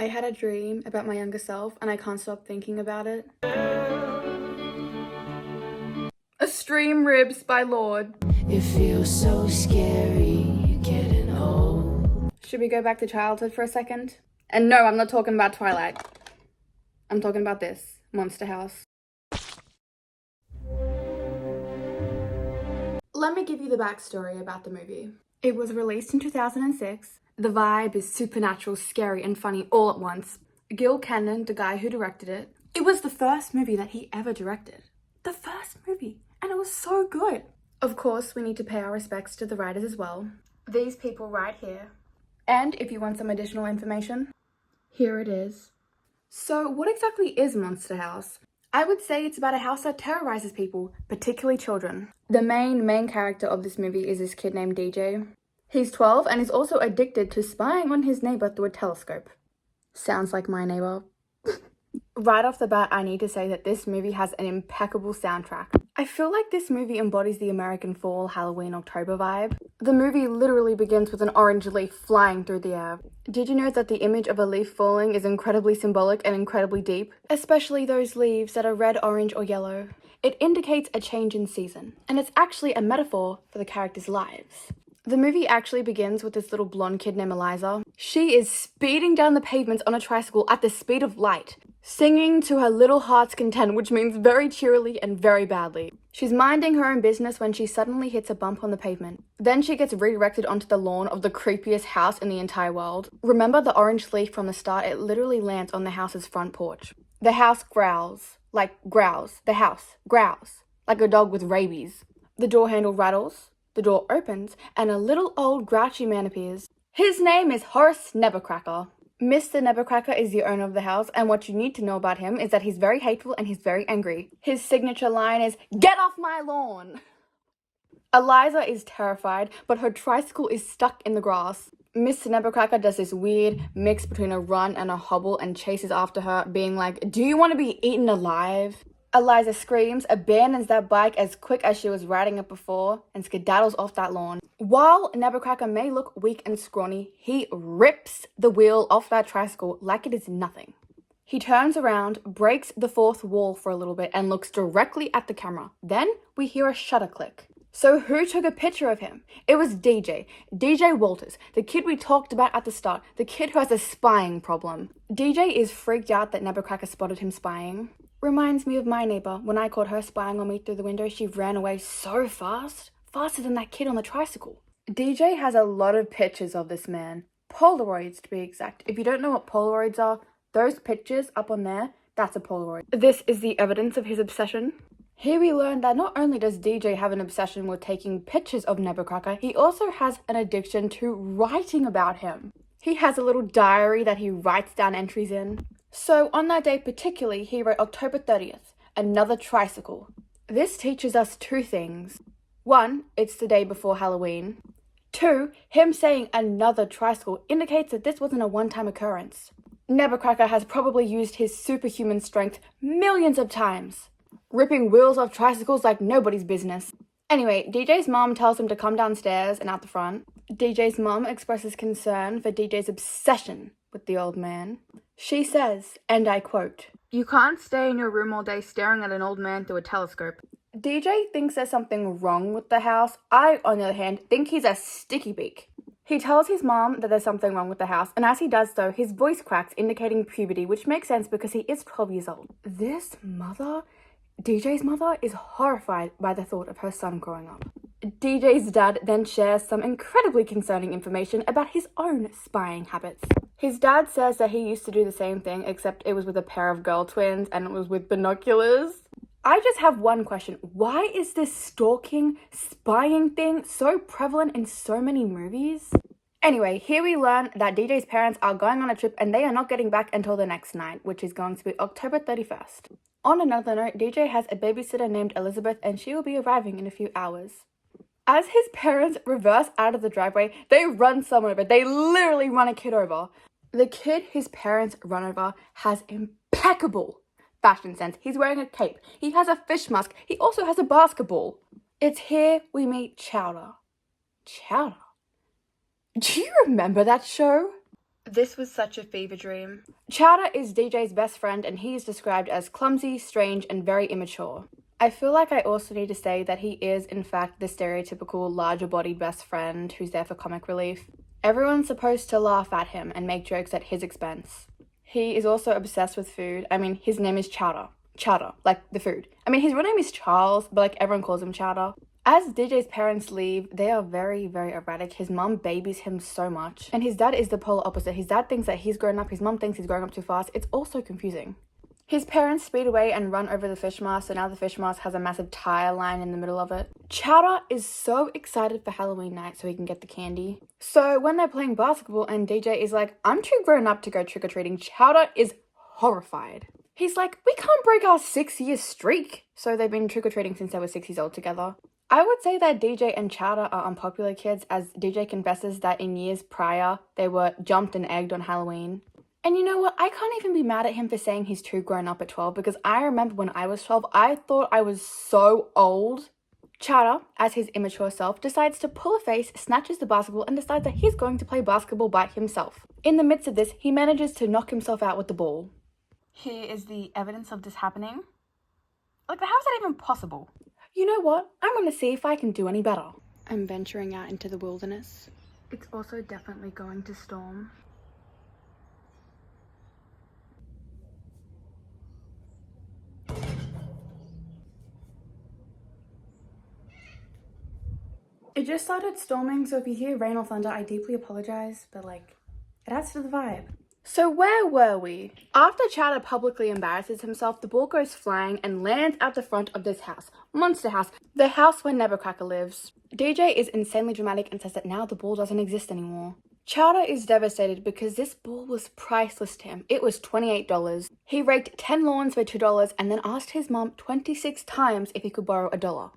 I had a dream about my younger self and I can't stop thinking about it. Extreme Ribs by Lord. It feels so scary getting old. Should we go back to childhood for a second? And no, I'm not talking about Twilight. I'm talking about this, Monster House. Let me give you the backstory about the movie. It was released in 2006. The vibe is supernatural, scary, and funny all at once. Gil Cannon, the guy who directed it, it was the first movie that he ever directed. The first movie. And it was so good. Of course, we need to pay our respects to the writers as well. These people right here. And if you want some additional information, here it is. So what exactly is Monster House? I would say it's about a house that terrorizes people, particularly children. The main character of this movie is this kid named DJ. He's 12 and is also addicted to spying on his neighbor through a telescope. Sounds like my neighbor. Right off the bat, I need to say that this movie has an impeccable soundtrack. I feel like this movie embodies the American fall, Halloween, October vibe. The movie literally begins with an orange leaf flying through the air. Did you know that the image of a leaf falling is incredibly symbolic and incredibly deep? Especially those leaves that are red, orange, or yellow. It indicates a change in season, and it's actually a metaphor for the characters' lives. The movie actually begins with this little blonde kid named Eliza. She is speeding down the pavements on a tricycle at the speed of light, singing to her little heart's content, which means very cheerily and very badly. She's minding her own business when she suddenly hits a bump on the pavement. Then she gets redirected onto the lawn of the creepiest house in the entire world. Remember the orange leaf from the start? It literally lands on the house's front porch. The house growls. Like growls. The house growls. Like a dog with rabies. The door handle rattles. The door opens, and a little old grouchy man appears. His name is Horace Nevercracker. Mr. Nevercracker is the owner of the house, and what you need to know about him is that he's very hateful and he's very angry. His signature line is, "Get off my lawn!" Eliza is terrified, but her tricycle is stuck in the grass. Mr. Nevercracker does this weird mix between a run and a hobble and chases after her, being like, "Do you want to be eaten alive?" Eliza screams, abandons that bike as quick as she was riding it before, and skedaddles off that lawn. While Nevercracker may look weak and scrawny, he rips the wheel off that tricycle like it is nothing. He turns around, breaks the fourth wall for a little bit, and looks directly at the camera. Then we hear a shutter click. So who took a picture of him? It was DJ Walters, the kid we talked about at the start, the kid who has a spying problem. DJ is freaked out that Nevercracker spotted him spying. Reminds me of my neighbor. When I caught her spying on me through the window, she ran away so fast. Faster than that kid on the tricycle. DJ has a lot of pictures of this man. Polaroids, to be exact. If you don't know what Polaroids are, those pictures up on there, that's a Polaroid. This is the evidence of his obsession. Here we learn that not only does DJ have an obsession with taking pictures of Nevercracker, he also has an addiction to writing about him. He has a little diary that he writes down entries in. So on that day particularly, he wrote October 30th, another tricycle. This teaches us two things. One, it's the day before Halloween. Two, him saying another tricycle indicates that this wasn't a one-time occurrence. Nevercracker has probably used his superhuman strength millions of times, ripping wheels off tricycles like nobody's business. Anyway, DJ's mom tells him to come downstairs and out the front. DJ's mom expresses concern for DJ's obsession with the old man. She says, and I quote, "You can't stay in your room all day staring at an old man through a telescope." DJ thinks there's something wrong with the house. I, on the other hand, think he's a sticky beak. He tells his mom that there's something wrong with the house, and as he does so, his voice cracks, indicating puberty, which makes sense because he is 12 years old. This mother, DJ's mother, is horrified by the thought of her son growing up. DJ's dad then shares some incredibly concerning information about his own spying habits. His dad says that he used to do the same thing, except it was with a pair of girl twins and it was with binoculars. I just have one question. Why is this stalking, spying thing so prevalent in so many movies? Anyway, here we learn that DJ's parents are going on a trip and they are not getting back until the next night, which is going to be October 31st. On another note, DJ has a babysitter named Elizabeth and she will be arriving in a few hours. As his parents reverse out of the driveway, they run someone over. They literally run a kid over. The kid his parents run over has impeccable fashion sense. He's wearing a cape. He has a fish mask. He also has a basketball. It's here we meet Chowder. Chowder? Do you remember that show? This was such a fever dream. Chowder is DJ's best friend and he is described as clumsy, strange, and very immature. I feel like I also need to say that he is, in fact, the stereotypical larger-bodied best friend who's there for comic relief. Everyone's supposed to laugh at him and make jokes at his expense. He is also obsessed with food. I mean, his name is Chowder. Chowder, like the food. I mean, his real name is Charles, but like everyone calls him Chowder. As DJ's parents leave, they are very, very erratic. His mum babies him so much. And his dad is the polar opposite. His dad thinks that he's grown up. His mum thinks he's growing up too fast. It's also confusing. His parents speed away and run over the fish mask, so now the fish mask has a massive tire line in the middle of it. Chowder is so excited for Halloween night so he can get the candy. So when they're playing basketball and DJ is like, I'm too grown up to go trick-or-treating, Chowder is horrified. He's like, we can't break our 6-year streak. So they've been trick-or-treating since they were 6 years old together. I would say that DJ and Chowder are unpopular kids, as DJ confesses that in years prior, they were jumped and egged on Halloween. And you know what? I can't even be mad at him for saying he's too grown up at 12, because I remember when I was 12, I thought I was so old. Chowder, as his immature self, decides to pull a face, snatches the basketball, and decides that he's going to play basketball by himself. In the midst of this, he manages to knock himself out with the ball. Here is the evidence of this happening. Like, how is that even possible? You know what? I'm going to see if I can do any better. I'm venturing out into the wilderness. It's also definitely going to storm. It just started storming, so if you hear rain or thunder, I deeply apologize, but like, it adds to the vibe. So where were we? After Chowder publicly embarrasses himself, the ball goes flying and lands at the front of this house. Monster House. The house where Nevercracker lives. DJ is insanely dramatic and says that now the ball doesn't exist anymore. Chowder is devastated because this ball was priceless to him. It was $28. He raked 10 lawns for $2 and then asked his mom 26 times if he could borrow $1.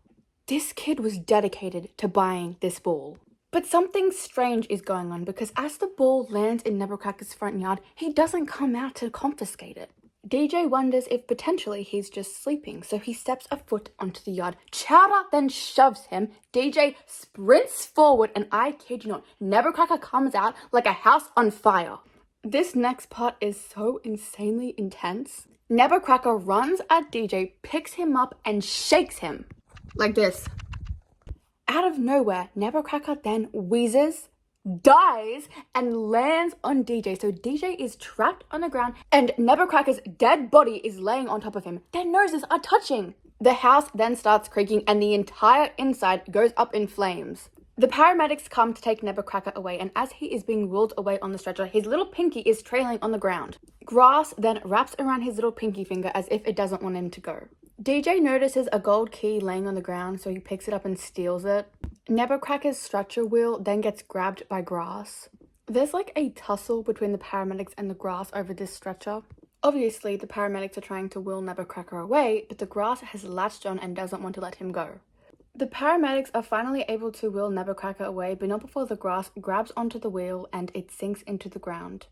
This kid was dedicated to buying this ball. But something strange is going on because as the ball lands in Nevercracker's front yard, he doesn't come out to confiscate it. DJ wonders if potentially he's just sleeping, so he steps a foot onto the yard. Chowder then shoves him. DJ sprints forward, and I kid you not, Nevercracker comes out like a house on fire. This next part is so insanely intense. Nevercracker runs at DJ, picks him up, and shakes him. Like this. Out of nowhere, Nevercracker then wheezes, dies, and lands on DJ. So DJ is trapped on the ground and Nevercracker's dead body is laying on top of him. Their noses are touching. The house then starts creaking and the entire inside goes up in flames. The paramedics come to take Nevercracker away, and as he is being wheeled away on the stretcher, his little pinky is trailing on the ground. Grass then wraps around his little pinky finger as if it doesn't want him to go. DJ notices a gold key laying on the ground, so he picks it up and steals it. Nevercracker's stretcher wheel then gets grabbed by grass. There's like a tussle between the paramedics and the grass over this stretcher. Obviously, the paramedics are trying to wheel Nevercracker away, but the grass has latched on and doesn't want to let him go. The paramedics are finally able to wheel Nevercracker away, but not before the grass grabs onto the wheel and it sinks into the ground.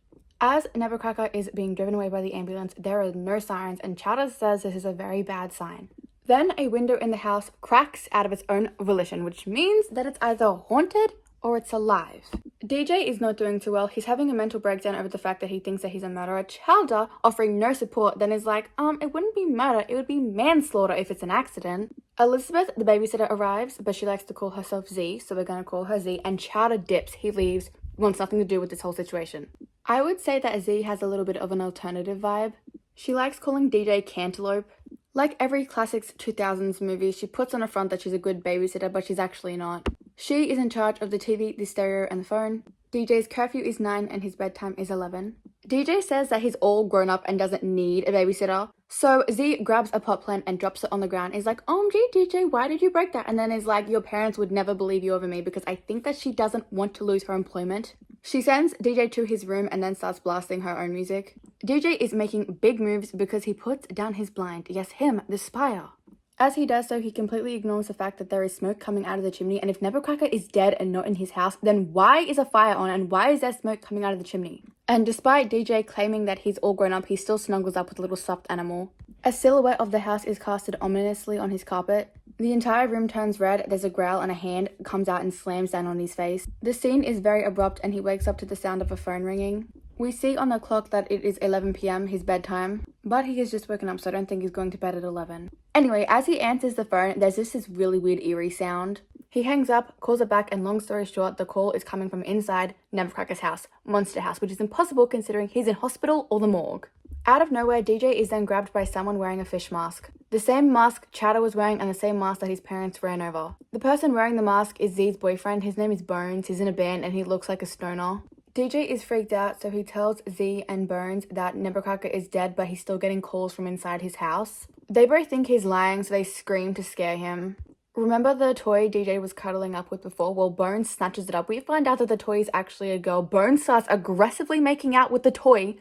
As Nevercracker is being driven away by the ambulance, there are no sirens, and Chowder says this is a very bad sign. Then a window in the house cracks out of its own volition, which means that it's either haunted or it's alive. DJ is not doing too well. He's having a mental breakdown over the fact that he thinks that he's a murderer. Chowder, offering no support, then is like, it wouldn't be murder, it would be manslaughter if it's an accident. Elizabeth, the babysitter, arrives, but she likes to call herself Z, so we're gonna call her Z, and Chowder dips. He leaves, wants nothing to do with this whole situation. I would say that Z has a little bit of an alternative vibe. She likes calling DJ Cantaloupe. Like every classic 2000s movie, she puts on a front that she's a good babysitter, but she's actually not. She is in charge of the TV, the stereo, and the phone. DJ's curfew is 9 and his bedtime is 11. DJ says that he's all grown up and doesn't need a babysitter. So Z grabs a pot plant and drops it on the ground. Is like, OMG, DJ, why did you break that? And then is like, your parents would never believe you over me, because I think that she doesn't want to lose her employment. She sends DJ to his room and then starts blasting her own music. DJ is making big moves because he puts down his blind. Yes, him, the spire. As he does so, he completely ignores the fact that there is smoke coming out of the chimney, and if Nevercracker is dead and not in his house, then why is a fire on and why is there smoke coming out of the chimney? And despite DJ claiming that he's all grown up, he still snuggles up with a little stuffed animal. A silhouette of the house is casted ominously on his carpet. The entire room turns red, there's a growl, and a hand comes out and slams down on his face. The scene is very abrupt and he wakes up to the sound of a phone ringing. We see on the clock that it is 11 p.m, his bedtime, but he has just woken up, so I don't think he's going to bed at 11. Anyway, as he answers the phone, there's this really weird eerie sound. He hangs up, calls it back, and long story short, the call is coming from inside Nevercracker's house, Monster House, which is impossible considering he's in hospital or the morgue. Out of nowhere, DJ is then grabbed by someone wearing a fish mask. The same mask Chowder was wearing and the same mask that his parents ran over. The person wearing the mask is Z's boyfriend. His name is Bones. He's in a band and he looks like a stoner. DJ is freaked out, so he tells Z and Bones that Nevercracker is dead, but he's still getting calls from inside his house. They both think he's lying, so they scream to scare him. Remember the toy DJ was cuddling up with before? Well, Bones snatches it up. We find out that the toy is actually a girl. Bones starts aggressively making out with the toy.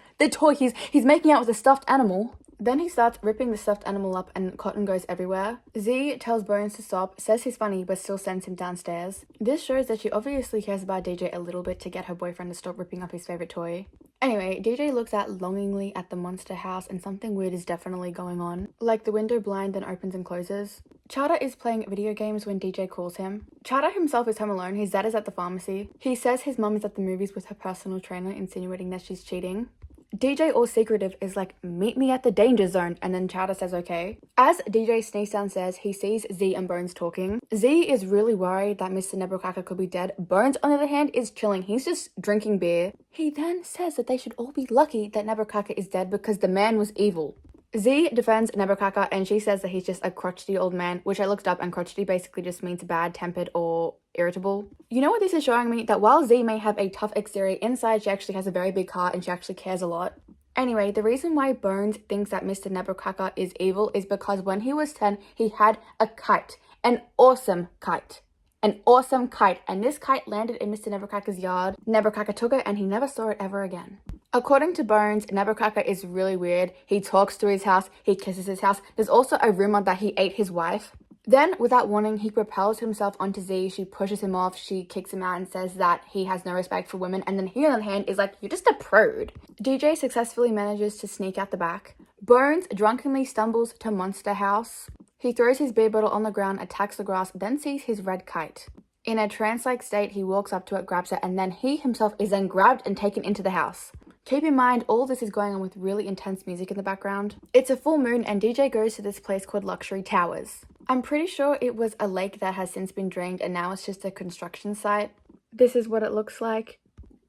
He's making out with a stuffed animal. Then he starts ripping the stuffed animal up and cotton goes everywhere. Z tells Bones to stop, says he's funny, but still sends him downstairs. This shows that she obviously cares about DJ a little bit to get her boyfriend to stop ripping up his favorite toy. Anyway, DJ looks out longingly at the monster house and something weird is definitely going on. Like the window blind then opens and closes. Chowder is playing video games when DJ calls him. Chowder himself is home alone. His dad is at the pharmacy. He says his mum is at the movies with her personal trainer, insinuating that she's cheating. DJ, all secretive, is like, meet me at the danger zone, and then Chowder says okay. As DJ sneaks downstairs, he sees Z and Bones talking. Z is really worried that Mr. Nevercracker could be dead. Bones, on the other hand, is chilling. He's just drinking beer. He then says that they should all be lucky that Nevercracker is dead because the man was evil. Z defends Nevercracker and she says that he's just a crotchety old man, which I looked up, and crotchety basically just means bad-tempered or irritable. You know what this is showing me? That while Z may have a tough exterior, inside she actually has a very big heart and she actually cares a lot. Anyway, the reason why Bones thinks that Mr. Nevercracker is evil is because when he was 10, he had a kite. An awesome kite. An awesome kite. And this kite landed in Mr. Nevercracker's yard. Nevercracker took it and he never saw it ever again. According to Bones, Nevercracker is really weird. He talks to his house. He kisses his house. There's also a rumor that he ate his wife. Then, without warning, he propels himself onto Z. She pushes him off. She kicks him out and says that he has no respect for women. And then he, on the other hand, is like, you're just a prude. DJ successfully manages to sneak out the back. Bones drunkenly stumbles to Monster House. He throws his beer bottle on the ground, attacks the grass, then sees his red kite. In a trance-like state, he walks up to it, grabs it, and then he himself is then grabbed and taken into the house. Keep in mind, all this is going on with really intense music in the background. It's a full moon and DJ goes to this place called Luxury Towers. I'm pretty sure it was a lake that has since been drained and now it's just a construction site. This is what it looks like.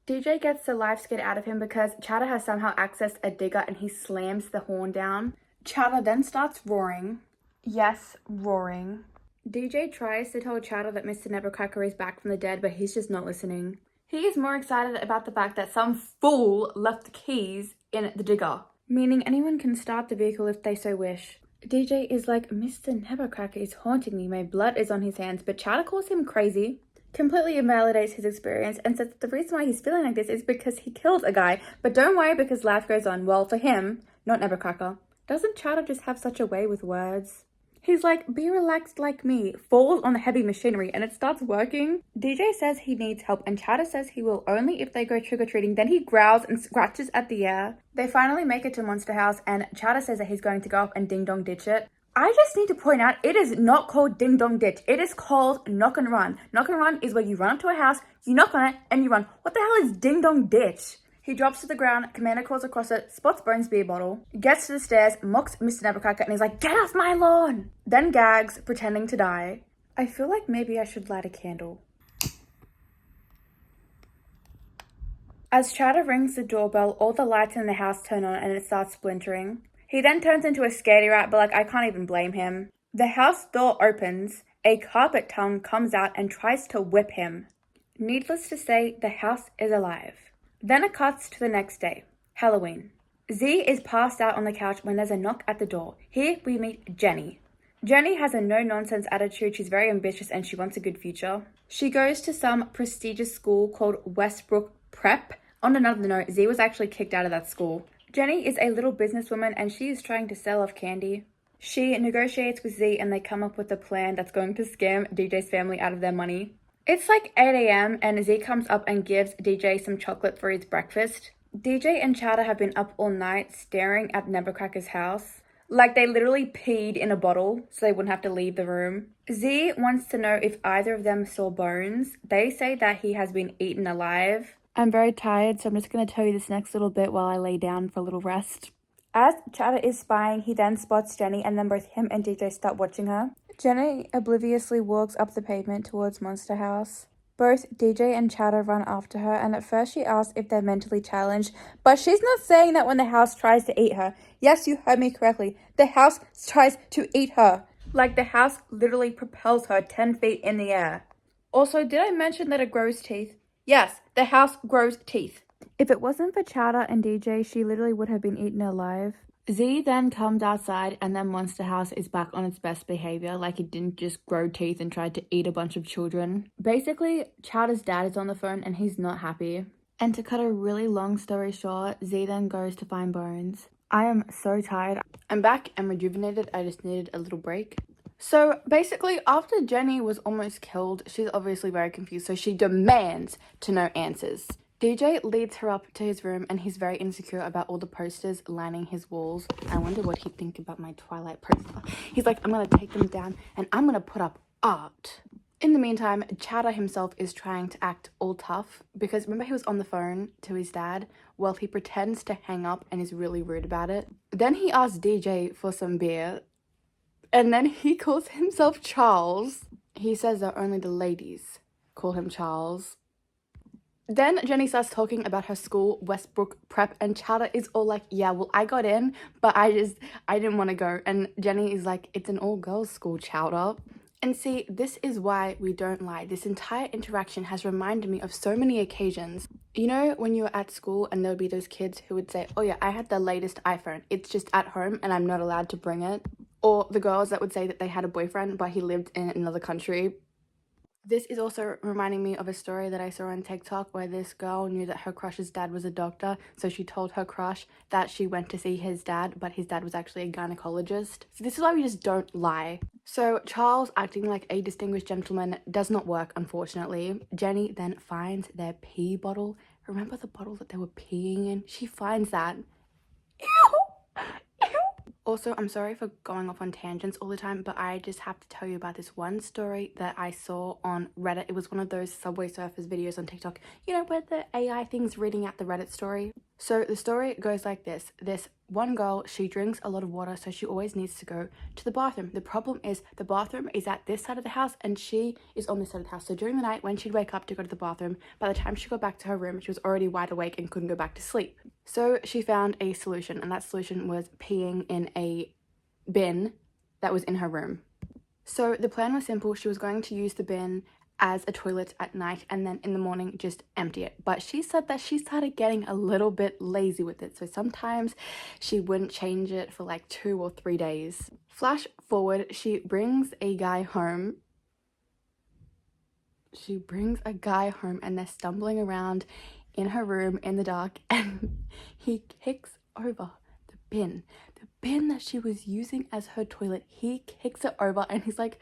DJ gets the life scared out of him because Chowder has somehow accessed a digger and he slams the horn down. Chowder then starts roaring. Yes, roaring. DJ tries to tell Chowder that Mr. Nevercracker is back from the dead, but he's just not listening. He is more excited about the fact that some fool left the keys in the digger, meaning anyone can start the vehicle if they so wish. DJ is like, Mr. Nevercracker is haunting me, my blood is on his hands, but Chowder calls him crazy, completely invalidates his experience, and says that the reason why he's feeling like this is because he killed a guy, but don't worry because life goes on. Well, for him, not Nevercracker. Doesn't Chowder just have such a way with words? He's like, be relaxed like me, falls on the heavy machinery, and it starts working. DJ says he needs help, and Chowder says he will only if they go trick-or-treating. Then he growls and scratches at the air. They finally make it to Monster House, and Chowder says that he's going to go up and ding-dong ditch it. I just need to point out, it is not called ding-dong ditch. It is called knock and run. Knock and run is where you run up to a house, you knock on it, and you run. What the hell is ding-dong ditch? He drops to the ground, Commander crawls across it, spots Bones' beer bottle, gets to the stairs, mocks Mr. Nevercracker, and he's like, get off my lawn! Then gags, pretending to die. I feel like maybe I should light a candle. As Chowder rings the doorbell, all the lights in the house turn on and it starts splintering. He then turns into a scaredy rat, but like, I can't even blame him. The house door opens, a carpet tongue comes out and tries to whip him. Needless to say, the house is alive. Then it cuts to the next day, Halloween. Z is passed out on the couch when there's a knock at the door. Here we meet Jenny. Jenny has a no-nonsense attitude. She's very ambitious and she wants a good future. She goes to some prestigious school called Westbrook Prep. On another note, Z was actually kicked out of that school. Jenny is a little businesswoman and she is trying to sell off candy. She negotiates with Z and they come up with a plan that's going to scam DJ's family out of their money. It's like 8 a.m. and Z comes up and gives DJ some chocolate for his breakfast. DJ and Chowder have been up all night staring at Nevercracker's house. Like they literally peed in a bottle so they wouldn't have to leave the room. Z wants to know if either of them saw Bones. They say that he has been eaten alive. I'm very tired, so I'm just going to tell you this next little bit while I lay down for a little rest. As Chowder is spying, he then spots Jenny, and then both him and DJ start watching her. Jenny obliviously walks up the pavement towards Monster House. Both DJ and Chowder run after her, and at first she asks if they're mentally challenged, but she's not saying that when the house tries to eat her. Yes, you heard me correctly. The house tries to eat her. Like the house literally propels her 10 feet in the air. Also, did I mention that it grows teeth? Yes, the house grows teeth. If it wasn't for Chowder and DJ, she literally would have been eaten alive. Z then comes outside, and then Monster House is back on its best behavior, like it didn't just grow teeth and tried to eat a bunch of children. Basically, Chowder's dad is on the phone and he's not happy. And to cut a really long story short, Z then goes to find Bones. I am so tired. I'm back and rejuvenated. I just needed a little break. So basically, after Jenny was almost killed, she's obviously very confused, so she demands to know answers. DJ leads her up to his room, and he's very insecure about all the posters lining his walls. I wonder what he'd think about my Twilight poster. He's like, I'm gonna take them down and I'm gonna put up art. In the meantime, Chowder himself is trying to act all tough, because remember he was on the phone to his dad? Well, he pretends to hang up and is really rude about it. Then he asks DJ for some beer, and then he calls himself Charles. He says that only the ladies call him Charles. Then Jenny starts talking about her school, Westbrook Prep, and Chowder is all like, yeah, well, I got in, but I didn't want to go. And Jenny is like, it's an all-girls school, Chowder. And see, this is why we don't lie. This entire interaction has reminded me of so many occasions. You know, when you were at school and there would be those kids who would say, oh yeah, I had the latest iPhone. It's just at home and I'm not allowed to bring it. Or the girls that would say that they had a boyfriend, but he lived in another country. This is also reminding me of a story that I saw on TikTok where this girl knew that her crush's dad was a doctor, so she told her crush that she went to see his dad, but his dad was actually a gynecologist. So this is why we just don't lie. So Charles acting like a distinguished gentleman does not work, unfortunately. Jenny then finds their pee bottle. Remember the bottle that they were peeing in? She finds that. Ew! Also, I'm sorry for going off on tangents all the time, but I just have to tell you about this one story that I saw on Reddit. It was one of those Subway Surfers videos on TikTok, you know, where the AI thing's reading out the Reddit story. So the story goes like this. This one girl, she drinks a lot of water, so she always needs to go to the bathroom. The problem is the bathroom is at this side of the house and she is on this side of the house. So during the night when she'd wake up to go to the bathroom, by the time she got back to her room, she was already wide awake and couldn't go back to sleep. So she found a solution, and that solution was peeing in a bin that was in her room. So the plan was simple. She was going to use the bin as a toilet at night and then in the morning just empty it. But she said that she started getting a little bit lazy with it. So sometimes she wouldn't change it for like 2 or 3 days. Flash forward, she brings a guy home. And they're stumbling around in her room in the dark, and he kicks over the bin that she was using as her toilet. He kicks it over and he's like,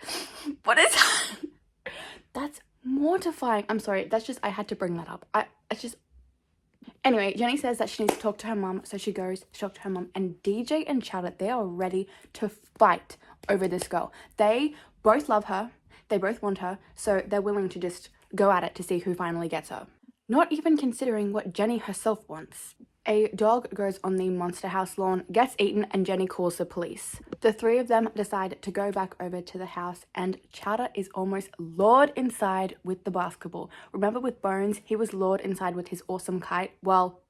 what is that? That's mortifying. I'm sorry, that's just, I had to bring that up. Anyway, Jenny says that she needs to talk to her mum, so she goes to talk to her mum, and DJ and Chowder, they are ready to fight over this girl. They both love her, they both want her, so they're willing to just go at it to see who finally gets her. Not even considering what Jenny herself wants. A dog goes on the Monster House lawn, gets eaten, and Jenny calls the police. The three of them decide to go back over to the house, and Chowder is almost lured inside with the basketball. Remember with Bones, he was lured inside with his awesome kite? Well,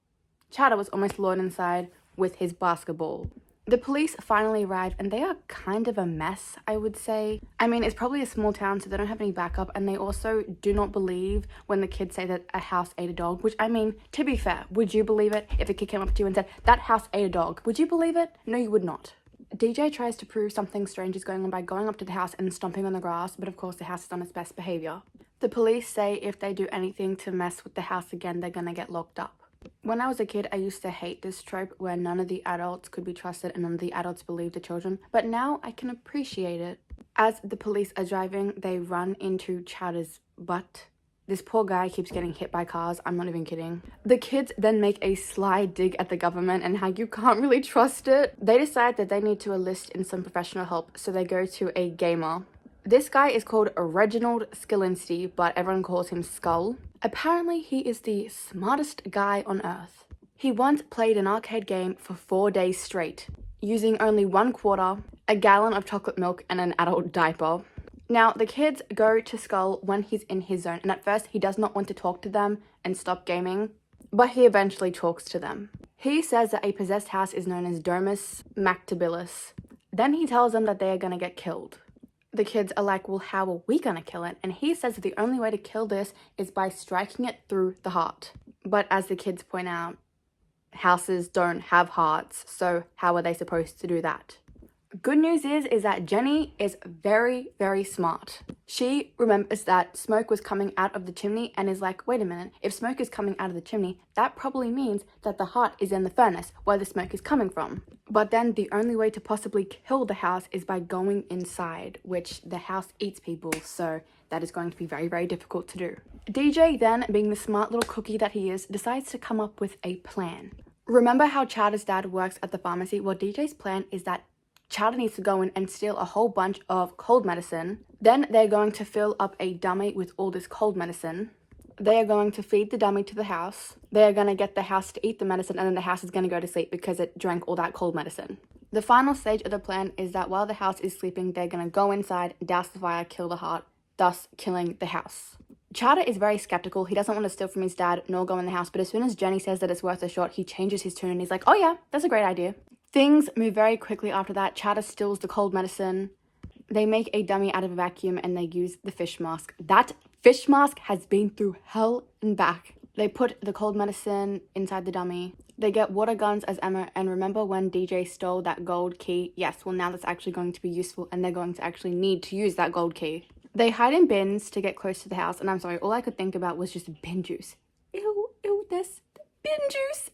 Chowder was almost lured inside with his basketball. The police finally arrive, and they are kind of a mess, I would say. I mean, it's probably a small town, so they don't have any backup, and they also do not believe when the kids say that a house ate a dog, which, I mean, to be fair, would you believe it if a kid came up to you and said, that house ate a dog? Would you believe it? No, you would not. DJ tries to prove something strange is going on by going up to the house and stomping on the grass, but of course the house is on its best behavior. The police say if they do anything to mess with the house again, they're gonna get locked up. When I was a kid, I used to hate this trope where none of the adults could be trusted and none of the adults believed the children, but now I can appreciate it. As the police are driving, they run into Chowder's butt. This poor guy keeps getting hit by cars, I'm not even kidding. The kids then make a sly dig at the government and how you can't really trust it. They decide that they need to enlist in some professional help, so they go to a gamer. This guy is called Reginald Skilinsky, but everyone calls him Skull. Apparently, he is the smartest guy on earth. He once played an arcade game for 4 days straight, using only 1/4, a gallon of chocolate milk, and an adult diaper. Now, the kids go to Skull when he's in his zone, and at first he does not want to talk to them and stop gaming, but he eventually talks to them. He says that a possessed house is known as Domus Mactabilis. Then he tells them that they are going to get killed. The kids are like, well, how are we going to kill it? And he says that the only way to kill this is by striking it through the heart. But as the kids point out, houses don't have hearts, so how are they supposed to do that? Good news is that Jenny is very, very smart. She remembers that smoke was coming out of the chimney and is like, wait a minute, if smoke is coming out of the chimney, that probably means that the heart is in the furnace where the smoke is coming from. But then the only way to possibly kill the house is by going inside, which the house eats people, so that is going to be very, very difficult to do. DJ then, being the smart little cookie that he is, decides to come up with a plan. Remember how Chowder's dad works at the pharmacy? Well, DJ's plan is that Chowder needs to go in and steal a whole bunch of cold medicine. Then they're going to fill up a dummy with all this cold medicine. They are going to feed the dummy to the house. They are going to get the house to eat the medicine, and then the house is going to go to sleep because it drank all that cold medicine. The final stage of the plan is that while the house is sleeping, they're going to go inside, douse the fire, kill the heart, thus killing the house. Chowder is very skeptical. He doesn't want to steal from his dad nor go in the house, but as soon as Jenny says that it's worth a shot, he changes his tune and he's like, oh yeah, that's a great idea. Things move very quickly after that. Chowder steals the cold medicine. They make a dummy out of a vacuum and they use the fish mask. That fish mask has been through hell and back. They put the cold medicine inside the dummy. They get water guns as ammo, and remember when DJ stole that gold key? Yes, well now that's actually going to be useful and they're going to actually need to use that gold key. They hide in bins to get close to the house, and I'm sorry, all I could think about was just bin juice. Ew, this bin juice.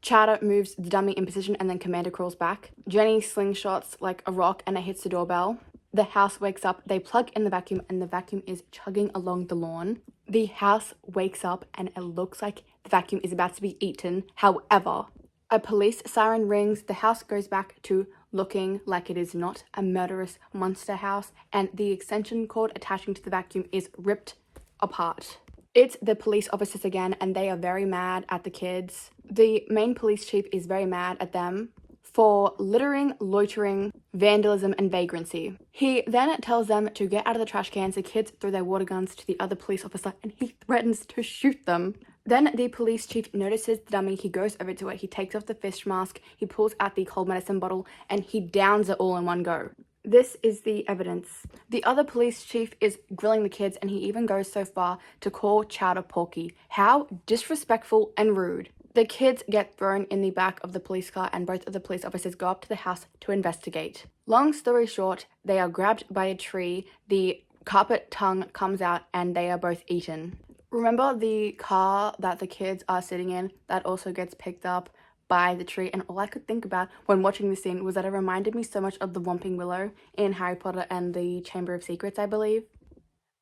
Chowder moves the dummy in position and then Commander crawls back. Jenny slingshots like a rock and it hits the doorbell. The house wakes up, they plug in the vacuum and the vacuum is chugging along the lawn. The house wakes up and it looks like the vacuum is about to be eaten. However, a police siren rings, the house goes back to looking like it is not a murderous monster house, and the extension cord attaching to the vacuum is ripped apart. It's the police officers again, and they are very mad at the kids. The main police chief is very mad at them for littering, loitering, vandalism, and vagrancy. He then tells them to get out of the trash cans. The kids throw their water guns to the other police officer, and he threatens to shoot them. Then the police chief notices the dummy. He goes over to it. He takes off the fish mask. He pulls out the cold medicine bottle, and he downs it all in one go. This is the evidence. The other police chief is grilling the kids, and he even goes so far to call Chowder Porky. How disrespectful and rude. The kids get thrown in the back of the police car, and both of the police officers go up to the house to investigate. Long story short, they are grabbed by a tree, the carpet tongue comes out, and they are both eaten. Remember the car that the kids are sitting in that also gets picked up by the tree, and all I could think about when watching this scene was that it reminded me so much of the Whomping Willow in Harry Potter and the Chamber of Secrets, I believe.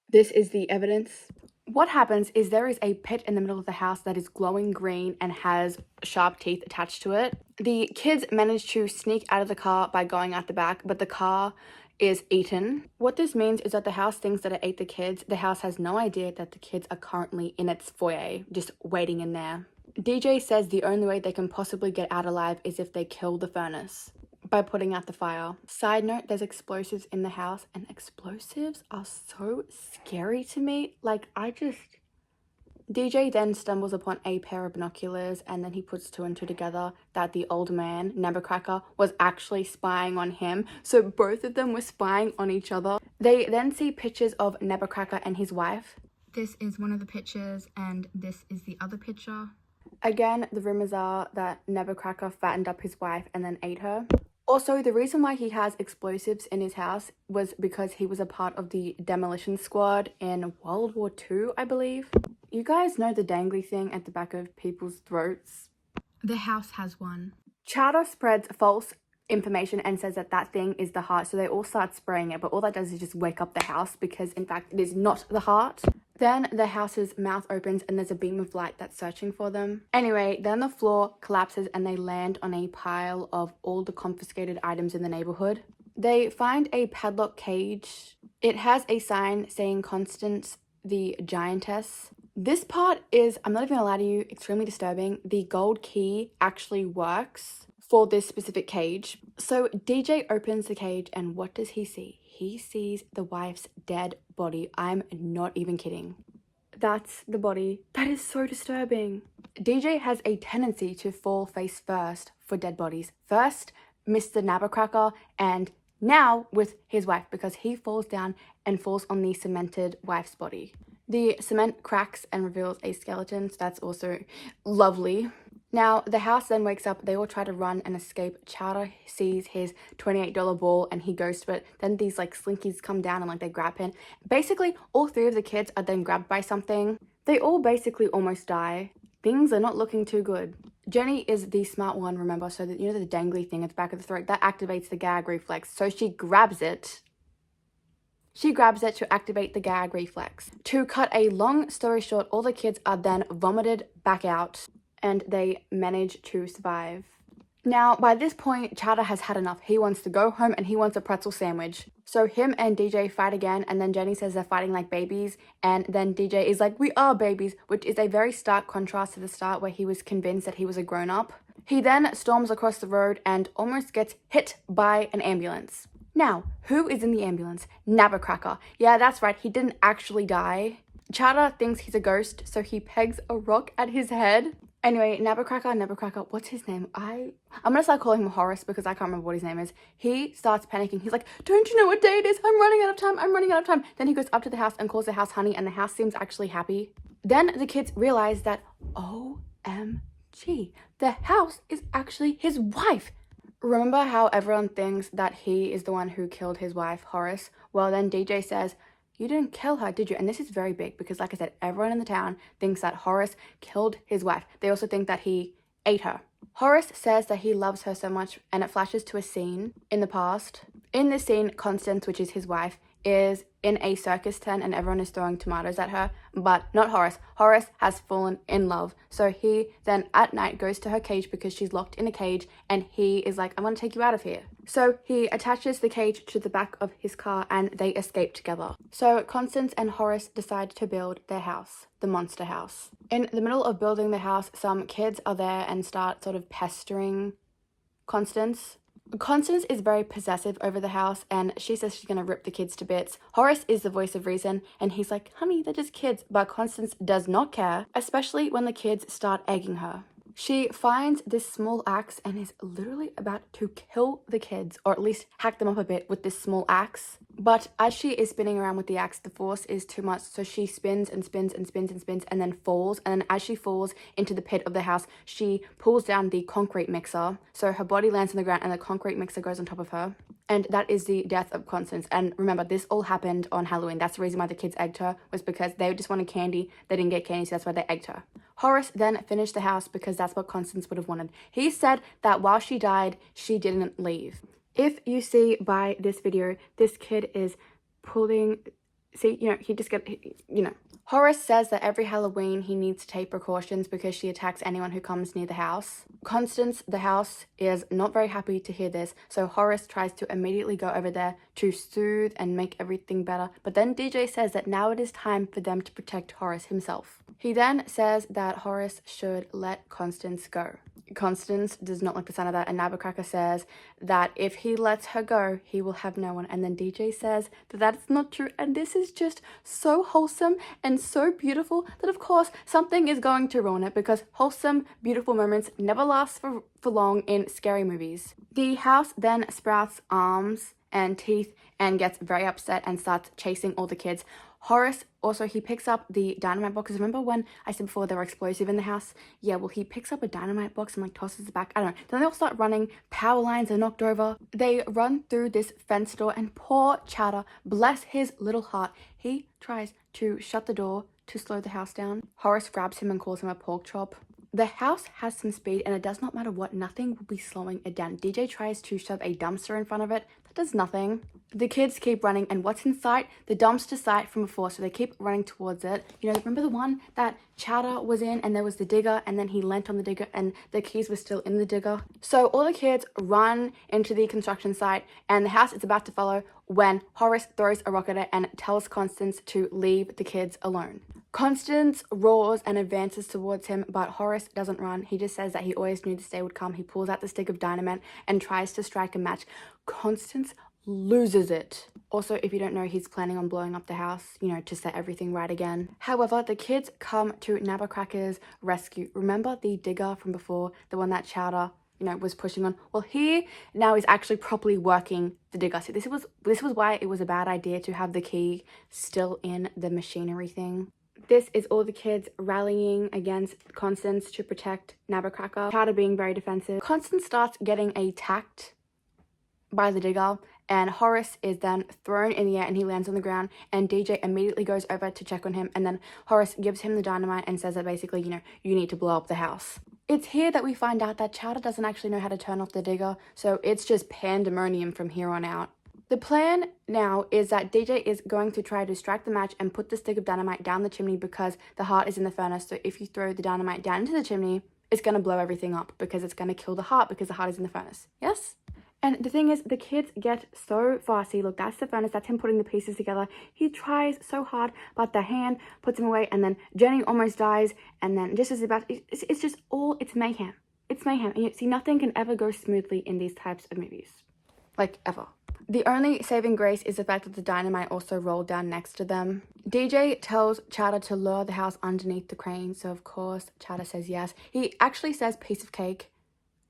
This is the evidence. What happens is there is a pit in the middle of the house that is glowing green and has sharp teeth attached to it. The kids manage to sneak out of the car by going out the back, but the car is eaten. What this means is that the house thinks that it ate the kids. The house has no idea that the kids are currently in its foyer, just waiting in there. DJ says the only way they can possibly get out alive is if they kill the furnace by putting out the fire. Side note, there's explosives in the house, and explosives are so scary to me. DJ then stumbles upon a pair of binoculars, and then he puts two and two together that the old man, Nebbecracker, was actually spying on him. So both of them were spying on each other. They then see pictures of Nebbecracker and his wife. This is one of the pictures, and this is the other picture. Again, the rumors are that Nebbecracker fattened up his wife and then ate her. Also, the reason why he has explosives in his house was because he was a part of the demolition squad in World War II, I believe. You guys know the dangly thing at the back of people's throats? The house has one. Chowder spreads false information and says that that thing is the heart, so they all start spraying it, but all that does is just wake up the house because in fact it is not the heart. Then the house's mouth opens and there's a beam of light that's searching for them. Anyway, then the floor collapses and they land on a pile of all the confiscated items in the neighborhood. They find a padlock cage It has a sign saying Constance the Giantess. This part is, I'm not even gonna lie to you, extremely disturbing. The gold key actually works for this specific cage. So DJ opens the cage and what does he see? He sees the wife's dead body. I'm not even kidding. That's the body. That is so disturbing. DJ has a tendency to fall face first for dead bodies. First, Mr. Nabbercracker, and now with his wife, because he falls down and falls on the cemented wife's body. The cement cracks and reveals a skeleton, so that's also lovely. Now, the house then wakes up. They all try to run and escape. Chowder sees his $28 ball and he goes to it. Then these like slinkies come down and like they grab him. Basically, all three of the kids are then grabbed by something. They all basically almost die. Things are not looking too good. Jenny is the smart one, remember? So that, you know, the dangly thing at the back of the throat, that activates the gag reflex. So she grabs it. She grabs it to activate the gag reflex. To cut a long story short, all the kids are then vomited back out and they manage to survive. Now, by this point, Chowder has had enough. He wants to go home and he wants a pretzel sandwich. So him and DJ fight again, and then Jenny says they're fighting like babies, and then DJ is like, we are babies, which is a very stark contrast to the start where he was convinced that he was a grown-up. He then storms across the road and almost gets hit by an ambulance. Now, who is in the ambulance? Nabbercracker. Yeah, that's right, he didn't actually die. Chowder thinks he's a ghost, so he pegs a rock at his head. Anyway, Nabbercracker, what's his name? I'm gonna start calling him Horace because I can't remember what his name is. He starts panicking. He's like, don't you know what day it is? I'm running out of time. Then he goes up to the house and calls the house honey, and the house seems actually happy. Then the kids realize that, OMG, the house is actually his wife. Remember how everyone thinks that he is the one who killed his wife, Horace? Well, then DJ says, you didn't kill her, did you? And this is very big because, like I said, everyone in the town thinks that Horace killed his wife. They also think that he ate her. Horace says that he loves her so much, and it flashes to a scene in the past. In this scene, Constance, which is his wife, is in a circus tent and everyone is throwing tomatoes at her, but not Horace. Horace has fallen in love. So he then at night goes to her cage because she's locked in a cage, and he is like, I'm gonna take you out of here. So he attaches the cage to the back of his car and they escape together. So Constance and Horace decide to build their house, the monster house. In the middle of building the house, some kids are there and start sort of pestering Constance. Constance is very possessive over the house and she says she's gonna rip the kids to bits. Horace is the voice of reason and he's like, honey, they're just kids. But Constance does not care, especially when the kids start egging her. She finds this small axe and is literally about to kill the kids, or at least hack them up a bit with this small axe. But as she is spinning around with the axe, the force is too much, so she spins and spins and spins and spins and then falls. And then as she falls into the pit of the house, she pulls down the concrete mixer. So her body lands on the ground and the concrete mixer goes on top of her. And that is the death of Constance. And remember, this all happened on Halloween. That's the reason why the kids egged her, was because they just wanted candy. They didn't get candy, so that's why they egged her. Horace then finished the house because that's what Constance would have wanted. He said that while she died, she didn't leave. If you see by this video, this kid is pulling, see, he just get, Horace says that every Halloween he needs to take precautions because she attacks anyone who comes near the house. Constance, the house, is not very happy to hear this, so Horace tries to immediately go over there to soothe and make everything better. But then DJ says that now it is time for them to protect Horace himself. He then says that Horace should let Constance go. Constance does not like the sound of that, and Nabbercracker says that if he lets her go, he will have no one. And then DJ says that that's not true, and this is just so wholesome and so beautiful that of course something is going to ruin it, because wholesome, beautiful moments never last for long in scary movies. The house then sprouts arms and teeth and gets very upset and starts chasing all the kids. Horace also, he picks up the dynamite boxes. Remember when I said before they were explosive in the house? Yeah, well, he picks up a dynamite box and like tosses it back. I don't know. Then they all start running. Power lines are knocked over. They run through this fence door, and poor Chowder, bless his little heart, he tries to shut the door to slow the house down. Horace grabs him and calls him a pork chop. The house has some speed and it does not matter what, nothing will be slowing it down. DJ tries to shove a dumpster in front of it. does nothing. The kids keep running, and what's in sight? The dumpster site from before, so they keep running towards it. You know, remember the one that Chowder was in, and there was the digger, and then he leant on the digger, and the keys were still in the digger? So all the kids run into the construction site, and the house is about to follow when Horace throws a rock at it and tells Constance to leave the kids alone. Constance roars and advances towards him, but Horace doesn't run. He just says that he always knew this day would come. He pulls out the stick of dynamite and tries to strike a match. Constance loses it. Also, if you don't know, he's planning on blowing up the house, you know, to set everything right again. However, the kids come to Nabbercracker's rescue. Remember the digger from before, the one that Chowder, you know, was pushing on? Well, he now is actually properly working the digger. So this was why it was a bad idea to have the key still in the machinery thing. This is all the kids rallying against Constance to protect Nabbercracker. Chowder being very defensive. Constance starts getting attacked by the digger, and Horace is then thrown in the air and he lands on the ground, and DJ immediately goes over to check on him, and then Horace gives him the dynamite and says that basically, you know, you need to blow up the house. It's here that we find out that Chowder doesn't actually know how to turn off the digger, so it's just pandemonium from here on out. The plan now is that DJ is going to try to strike the match and put the stick of dynamite down the chimney because the heart is in the furnace. So if you throw the dynamite down into the chimney, it's going to blow everything up because it's going to kill the heart because the heart is in the furnace. Yes? And the thing is, the kids get so far. See, look, that's the furnace. That's him putting the pieces together. He tries so hard, but the hand puts him away, and then Jenny almost dies, and then just as about, it's just all, it's mayhem. It's mayhem. And you see, nothing can ever go smoothly in these types of movies. Like, ever. The only saving grace is the fact that the dynamite also rolled down next to them. DJ tells Chowder to lure the house underneath the crane, so of course Chowder says yes. He actually says piece of cake,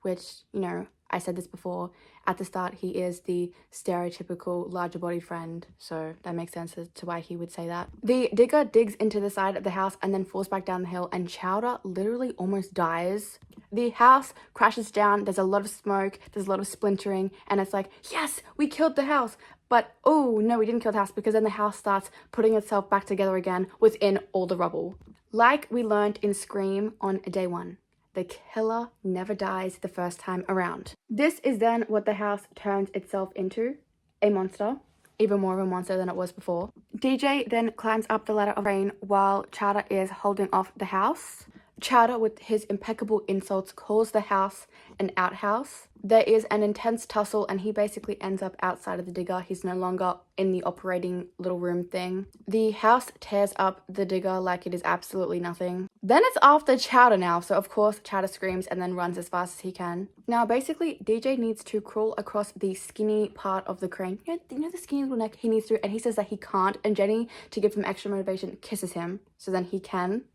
which, you know, I said this before. At the start, he is the stereotypical larger-bodied friend, so that makes sense as to why he would say that. The digger digs into the side of the house and then falls back down the hill, and Chowder literally almost dies. The house crashes down, there's a lot of smoke, there's a lot of splintering, and it's like, yes, we killed the house! But, oh, no, we didn't kill the house, because then the house starts putting itself back together again within all the rubble. Like we learned in Scream on day 1. The killer never dies the first time around. This is then what the house turns itself into, a monster, even more of a monster than it was before. DJ then climbs up the ladder of rain while Chowder is holding off the house. Chowder, with his impeccable insults, calls the house an outhouse. There is an intense tussle, and he basically ends up outside of the digger. He's no longer in the operating little room thing. The house tears up the digger like it is absolutely nothing. Then it's after Chowder now, so of course Chowder screams and then runs as fast as he can. Now basically DJ needs to crawl across the skinny part of the crane. You know the skinny little neck he needs to, and he says that he can't, and Jenny, to give him extra motivation, kisses him so then he can.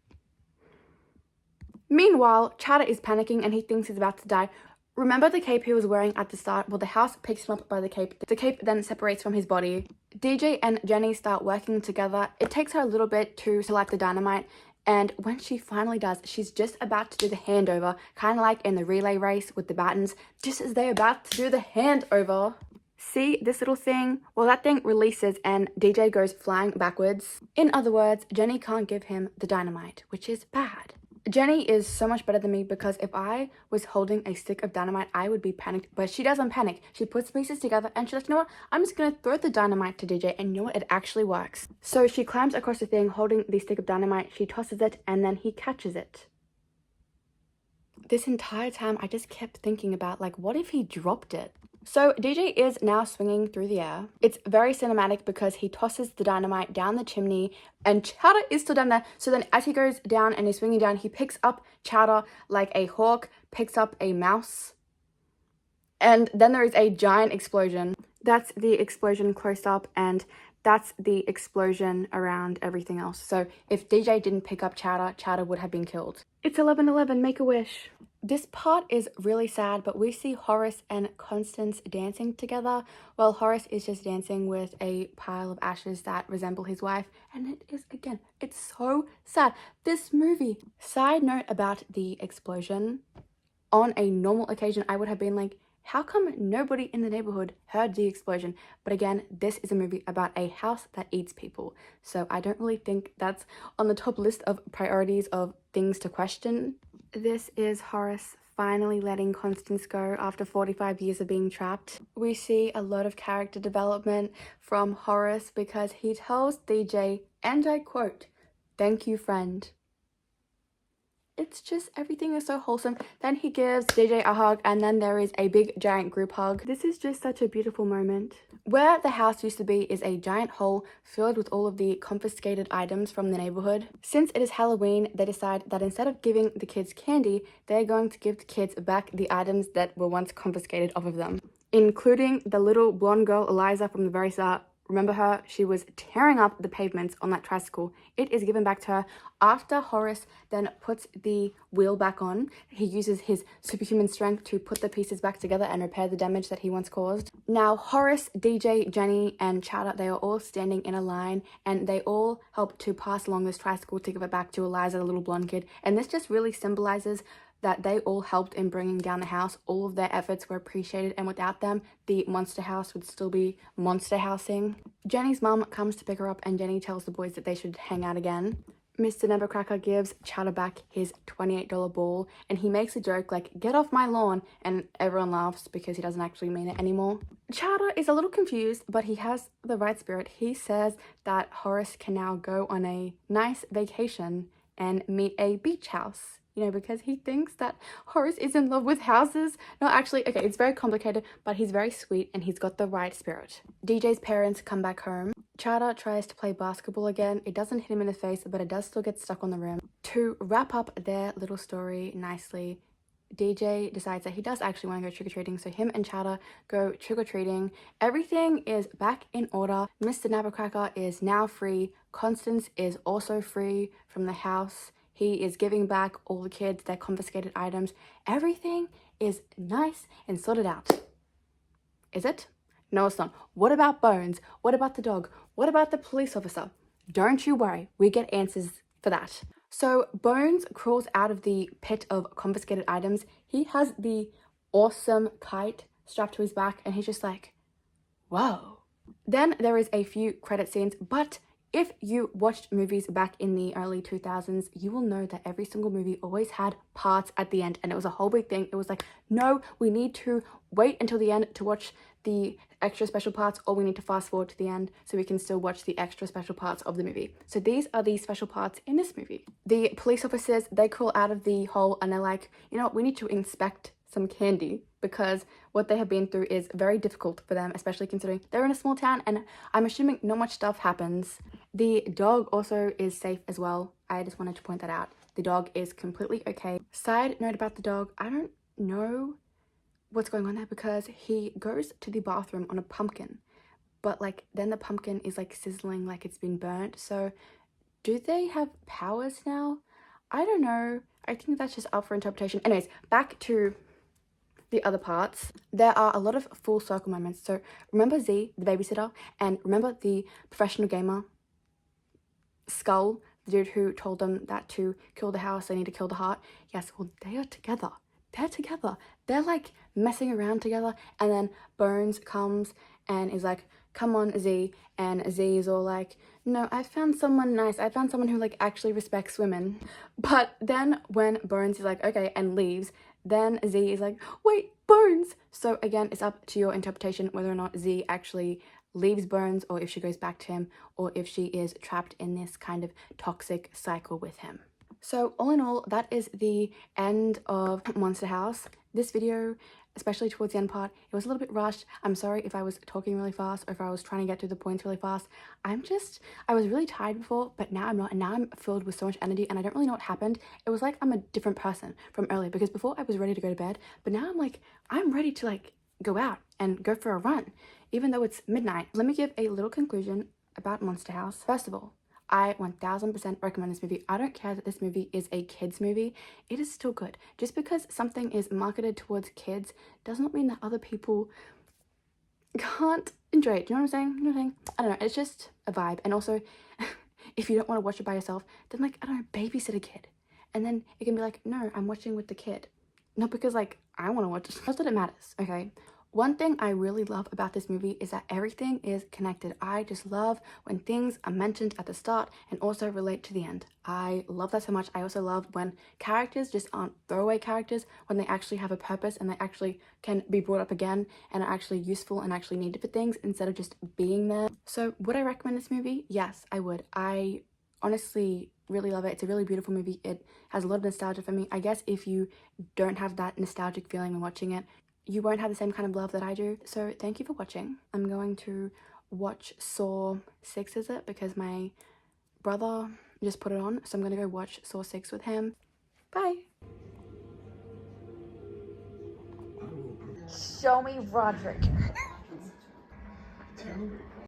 Meanwhile, Chowder is panicking and he thinks he's about to die. Remember the cape he was wearing at the start? Well, the house picks him up by the cape. The cape then separates from his body. DJ and Jenny start working together. It takes her a little bit to light the dynamite, and when she finally does, she's just about to do the handover, kind of like in the relay race with the batons. Just as they're about to do the handover, see this little thing? Well, that thing releases and DJ goes flying backwards. In other words, Jenny can't give him the dynamite, which is bad. Jenny is so much better than me because if I was holding a stick of dynamite, I would be panicked. But she doesn't panic. She puts pieces together and she's like, you know what? I'm just going to throw the dynamite to DJ, and you know what? It actually works. So she climbs across the thing holding the stick of dynamite. She tosses it and then he catches it. This entire time, I just kept thinking about, like, what if he dropped it? So DJ is now swinging through the air. It's very cinematic because he tosses the dynamite down the chimney and Chowder is still down there. So then as he goes down and is swinging down, he picks up Chowder like a hawk picks up a mouse. And then there is a giant explosion. That's the explosion close up, and that's the explosion around everything else. So if DJ didn't pick up Chowder, Chowder would have been killed. It's 11:11, make a wish. This part is really sad, but we see Horace and Constance dancing together. Well, Horace is just dancing with a pile of ashes that resemble his wife, and it is, again, it's so sad. This movie. Side note about the explosion. On a normal occasion, I would have been like, how come nobody in the neighborhood heard the explosion? But again, this is a movie about a house that eats people. So I don't really think that's on the top list of priorities of things to question. This is Horace finally letting Constance go after 45 years of being trapped. We see a lot of character development from Horace because he tells DJ, and I quote, "Thank you, friend." It's just, everything is so wholesome. Then he gives DJ a hug, and then there is a big giant group hug. This is just such a beautiful moment. Where the house used to be is a giant hole filled with all of the confiscated items from the neighborhood. Since it is Halloween, they decide that instead of giving the kids candy, they're going to give the kids back the items that were once confiscated off of them, including the little blonde girl Eliza from the very start. Remember her? She was tearing up the pavements on that tricycle. It is given back to her. After Horace then puts the wheel back on, he uses his superhuman strength to put the pieces back together and repair the damage that he once caused. Now, Horace, DJ, Jenny, and Chowder, they are all standing in a line, and they all help to pass along this tricycle to give it back to Eliza, the little blonde kid. And this just really symbolizes that they all helped in bringing down the house. All of their efforts were appreciated, and without them, the monster house would still be monster housing. Jenny's mum comes to pick her up, and Jenny tells the boys that they should hang out again. Mr. Nevercracker gives Chowder back his $28 ball, and he makes a joke like, "Get off my lawn," and everyone laughs because he doesn't actually mean it anymore. Chowder is a little confused, but he has the right spirit. He says that Horace can now go on a nice vacation and meet a beach house. You know, because he thinks that Horace is in love with houses. No, actually, okay, it's very complicated, but he's very sweet and he's got the right spirit. DJ's parents come back home. Chowder tries to play basketball again. It doesn't hit him in the face, but it does still get stuck on the rim. To wrap up their little story nicely, DJ decides that he does actually want to go trick-or-treating, so him and Chowder go trick-or-treating. Everything is back in order. Mr. Nabbercracker is now free. Constance is also free from the house. He is giving back all the kids their confiscated items. Everything is nice and sorted out. Is it? No, it's not. What about Bones? What about the dog? What about the police officer? Don't you worry, we get answers for that. So Bones crawls out of the pit of confiscated items. He has the awesome kite strapped to his back, and he's just like, whoa. Then there is a few credit scenes, but if you watched movies back in the early 2000s, you will know that every single movie always had parts at the end, and it was a whole big thing. It was like, no, we need to wait until the end to watch the extra special parts, or we need to fast forward to the end so we can still watch the extra special parts of the movie. So these are the special parts in this movie. The police officers, they crawl out of the hole and they're like, you know what, we need to inspect some candy, because what they have been through is very difficult for them, especially considering they're in a small town and I'm assuming not much stuff happens. The dog also is safe as well. I just wanted to point that out. The dog is completely okay. Side note about the dog, I don't know what's going on there, because he goes to the bathroom on a pumpkin, but like then the pumpkin is like sizzling like it's been burnt. So do they have powers now? I don't know. I think that's just up for interpretation. Anyways, back to the other parts. There are a lot of full circle moments. So remember Z, the babysitter, and remember the professional gamer, Skull, the dude who told them that to kill the house, they need to kill the heart. Yes, well, they are together. They're together. They're like messing around together, and then Bones comes and is like, come on, Z, and Z is all like, no, I found someone nice. I found someone who like actually respects women. But then when Bones is like, okay, and leaves, then Z is like, wait, Bones. So again, it's up to your interpretation whether or not Z actually leaves Bones, or if she goes back to him, or if she is trapped in this kind of toxic cycle with him. So all in all, that is the end of Monster House. This video, especially towards the end part, it was a little bit rushed. I'm sorry if I was talking really fast or if I was trying to get to the points really fast. I was really tired before, but now I'm not, and now I'm filled with so much energy and I don't really know what happened. It was like I'm a different person from earlier, because before I was ready to go to bed, but now I'm like, I'm ready to like go out and go for a run, even though it's midnight. Let me give a little conclusion about Monster House. First of all, I 1000% recommend this movie. I don't care that this movie is a kids movie. It is still good. Just because something is marketed towards kids does not mean that other people can't enjoy it. Do you know what I'm saying? You know what I'm saying? I don't know. It's just a vibe. And also, if you don't want to watch it by yourself, then like, I don't know, babysit a kid. And then it can be like, no, I'm watching with the kid. Not because like I want to watch it. Not that it matters, okay? One thing I really love about this movie is that everything is connected. I just love when things are mentioned at the start and also relate to the end. I love that so much. I also love when characters just aren't throwaway characters, when they actually have a purpose and they actually can be brought up again and are actually useful and actually needed for things instead of just being there. So would I recommend this movie? Yes, I would. I honestly really love it. It's a really beautiful movie. It has a lot of nostalgia for me. I guess if you don't have that nostalgic feeling when watching it, you won't have the same kind of love that I do. So thank you for watching. I'm going to watch Saw 6, is it? Because my brother just put it on. So I'm going to go watch Saw 6 with him. Bye. Show me Roderick.